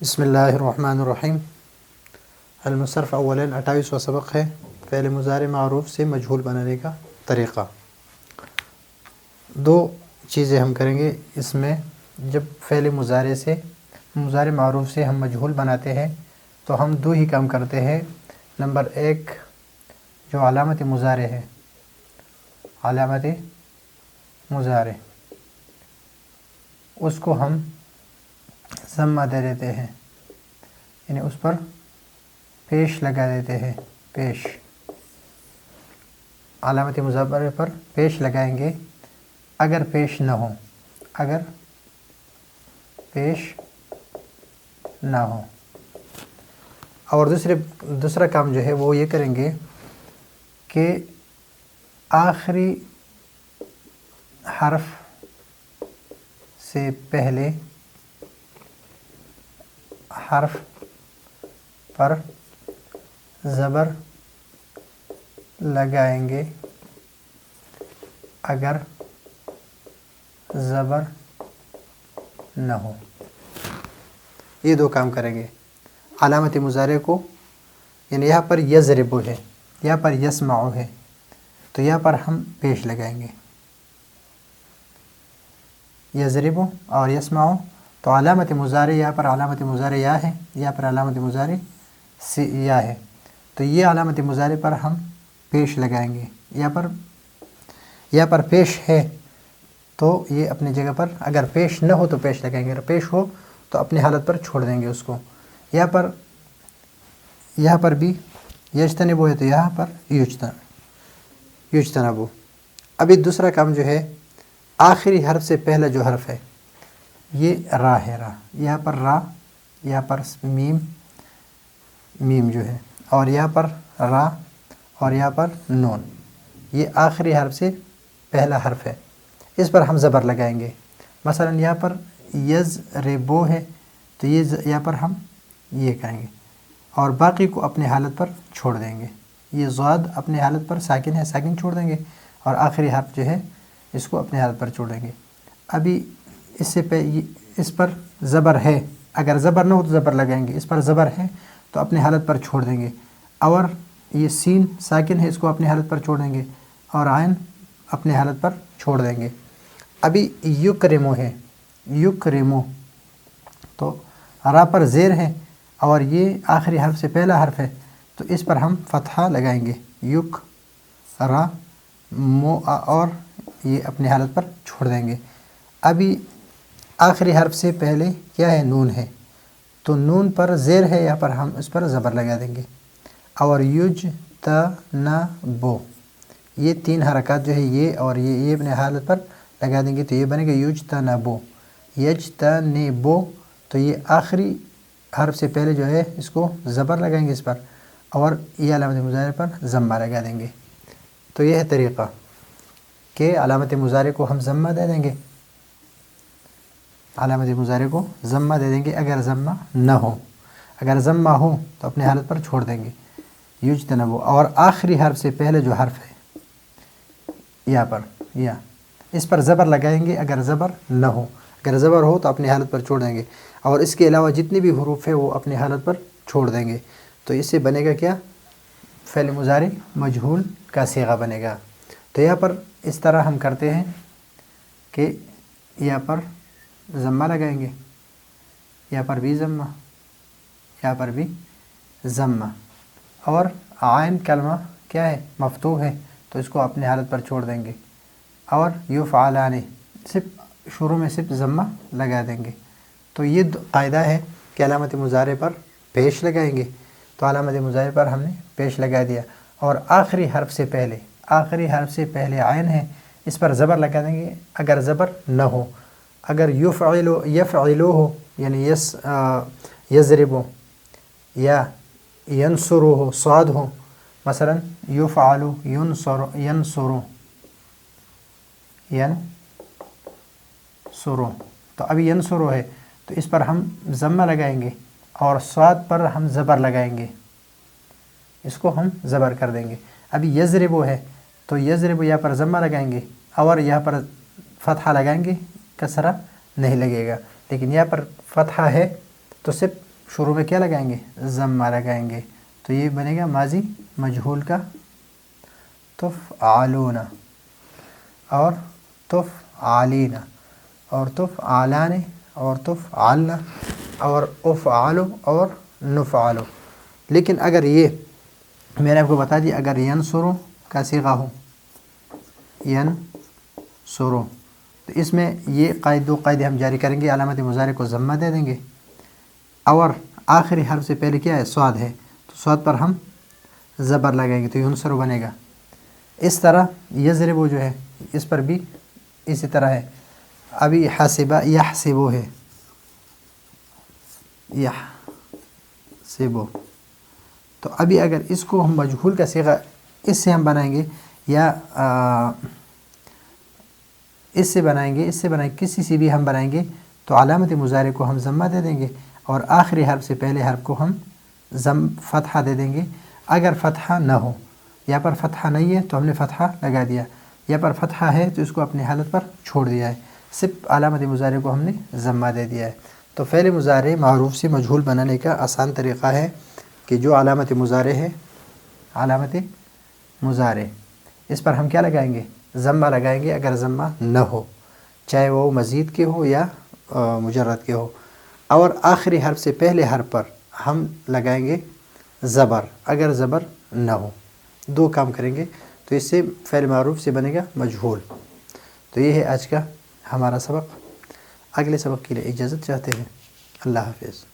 بسم اللہ الرحمن الرحیم۔ علم الصرف اولین 28واں سبق ہے، فعل مضارع معروف سے مجہول بنانے کا طریقہ۔ دو چیزیں ہم کریں گے اس میں۔ جب فعل مضارع معروف سے ہم مجہول بناتے ہیں تو ہم دو ہی کام کرتے ہیں۔ نمبر ایک، جو علامت مضارع ہے، علامت مضارع اس کو ہم ضمہ دے دیتے ہیں، یعنی اس پر پیش لگا دیتے ہیں۔ پیش، علامت مضارع پر پیش لگائیں گے اگر پیش نہ ہو، اگر پیش نہ ہو۔ اور دوسرا کام جو ہے وہ یہ کریں گے کہ آخری حرف سے پہلے حرف پر زبر لگائیں گے اگر زبر نہ ہو۔ یہ دو کام کریں گے علامت مضارع کو، یعنی یہاں پر یضرب ہے، یہاں پر یسمع ہے، تو یہاں پر ہم پیش لگائیں گے یضرب اور یسمع، تو علامت مضارع یہاں پر علامت مضارع یا ہے، یہاں پر علامت مضارع یا ہے، تو یہ علامت مضارع پر ہم پیش لگائیں گے۔ یہاں پر پیش ہے تو یہ اپنی جگہ پر، اگر پیش نہ ہو تو پیش لگائیں گے، اگر پیش ہو تو اپنی حالت پر چھوڑ دیں گے اس کو۔ یہاں پر بھی یجتنبو ہے تو یہاں پر یجتنبو۔ ابھی دوسرا کام جو ہے، آخری حرف سے پہلا جو حرف ہے یہ را ہے، را، یہاں پر را، یہاں پر میم جو ہے، اور یہاں پر را اور یہاں پر نون، یہ آخری حرف سے پہلا حرف ہے، اس پر ہم زبر لگائیں گے۔ مثلا یہاں پر یضربو ہے تو یہاں پر ہم یہ کریں گے اور باقی کو اپنے حالت پر چھوڑ دیں گے۔ یہ ضاد اپنے حالت پر ساکن ہے، ساکن چھوڑ دیں گے، اور آخری حرف جو ہے اس کو اپنے حالت پر چھوڑ دیں گے۔ ابھی اس پر زبر ہے، اگر زبر نہ ہو تو زبر لگائیں گے، اس پر زبر ہے تو اپنے حالت پر چھوڑ دیں گے، اور یہ سین ساکن ہے، اس کو اپنے حالت پر چھوڑ دیں گے، اور عین اپنے حالت پر چھوڑ دیں گے۔ ابھی یکرمو ہے، یکرمو تو را پر زیر ہے اور یہ آخری حرف سے پہلا حرف ہے، تو اس پر ہم فتحہ لگائیں گے، یک را مو، اور یہ اپنی حالت پر چھوڑ دیں گے۔ ابھی آخری حرف سے پہلے کیا ہے؟ نون ہے، تو نون پر زیر ہے، یہاں پر ہم اس پر زبر لگا دیں گے، اور یجتنبو، یہ تین حرکات جو ہے یہ اور یہ اپنے حالت پر لگا دیں گے، تو یہ بنے گا یجتنبو، یجتنبو، تو یہ آخری حرف سے پہلے جو ہے اس کو زبر لگائیں گے اس پر، اور یہ علامت مضارع پر ضمہ لگا دیں گے۔ تو یہ ہے طریقہ کہ علامت مضارع کو ہم ضمہ دے دیں گے، علامت مضارع کو ضمہ دے دیں گے اگر ضمہ نہ ہو، اگر ضمہ ہو تو اپنے حالت پر چھوڑ دیں گے، یجتنبو، اور آخری حرف سے پہلے جو حرف ہے یہاں پر یا اس پر زبر لگائیں گے اگر زبر نہ ہو، اگر زبر ہو تو اپنی حالت پر چھوڑ دیں گے، اور اس کے علاوہ جتنی بھی حروف ہیں وہ اپنی حالت پر چھوڑ دیں گے، تو اس سے بنے گا کیا؟ فعل مضارع مجہول کا صیغہ بنے گا۔ تو یہاں پر اس طرح ہم کرتے ہیں کہ یہاں پر ضمہ لگائیں گے، یہاں پر بھی ضمہ، یہاں پر بھی ضمہ، اور عین کلمہ کیا ہے؟ مفتوح ہے، تو اس کو اپنے حالت پر چھوڑ دیں گے، اور یفعلان، صرف شروع میں صرف ضمہ لگا دیں گے۔ تو یہ قاعدہ ہے کہ علامت مضارع پر پیش لگائیں گے، تو علامت مضارع پر ہم نے پیش لگا دیا، اور آخری حرف سے پہلے عین ہے، اس پر زبر لگا دیں گے اگر زبر نہ ہو، اگر یفعلو ہو، یعنی یضرب ہو یا ینصرو ہو، صاد ہو، مثلا یفعلو ینصرو، تو ابھی ینصرو ہے تو اس پر ہم ضمہ لگائیں گے، اور صاد پر ہم زبر لگائیں گے، اس کو ہم زبر کر دیں گے۔ ابھی یضرب ہے تو یضرب یہاں پر ضمہ لگائیں گے، اور یہاں پر فتحہ لگائیں گے، کسرہ نہیں لگے گا، لیکن یہاں پر فتحہ ہے تو صرف شروع میں کیا لگائیں گے؟ ضمہ لگائیں گے، تو یہ بنے گا ماضی مجہول کا تفعلون اور تفعلین اور تفعلان اور تفعلن اور افعل اور نفعل۔ لیکن اگر یہ میں نے آپ کو بتا دیا اگر ینصرو کا صیغہ ہو، ینصرو، تو اس میں یہ دو قاعدے ہم جاری کریں گے، علامت مضارع کو ضمہ دے دیں گے اور آخری حرف سے پہلے کیا ہے؟ صاد ہے، تو صاد پر ہم زبر لگائیں گے تو ینصرو بنے گا۔ اس طرح یضربو جو ہے اس پر بھی اسی طرح ہے۔ ابھی حسبہ یحسبو ہے، یحسبو، تو ابھی اگر اس کو ہم مجہول کا صیغہ اس سے ہم بنائیں گے یا اس سے بنائیں گے کسی سے بھی ہم بنائیں گے تو علامت مضارع کو ہم ضمہ دے دیں گے اور آخری حرف سے پہلے حرف کو ہم فتحہ دے دیں گے۔ اگر فتحہ نہ ہو، یا پر فتحہ نہیں ہے تو ہم نے فتحہ لگا دیا، یا پر فتحہ ہے تو اس کو اپنی حالت پر چھوڑ دیا ہے، صرف علامت مضارع کو ہم نے ضمہ دے دیا ہے۔ تو فعل مضارع معروف سے مجہول بنانے کا آسان طریقہ ہے کہ جو علامت مضارع ہے، علامت مضارع، اس پر ہم کیا لگائیں گے؟ ضمہ لگائیں گے اگر ضمہ نہ ہو، چاہے وہ مزید کے ہو یا مجرد کے ہو، اور آخری حرف سے پہلے حرف پر ہم لگائیں گے زبر اگر زبر نہ ہو۔ دو کام کریں گے تو اس سے فعل معروف سے بنے گا مجہول۔ تو یہ ہے آج کا ہمارا سبق۔ اگلے سبق کے لیے اجازت چاہتے ہیں۔ اللہ حافظ۔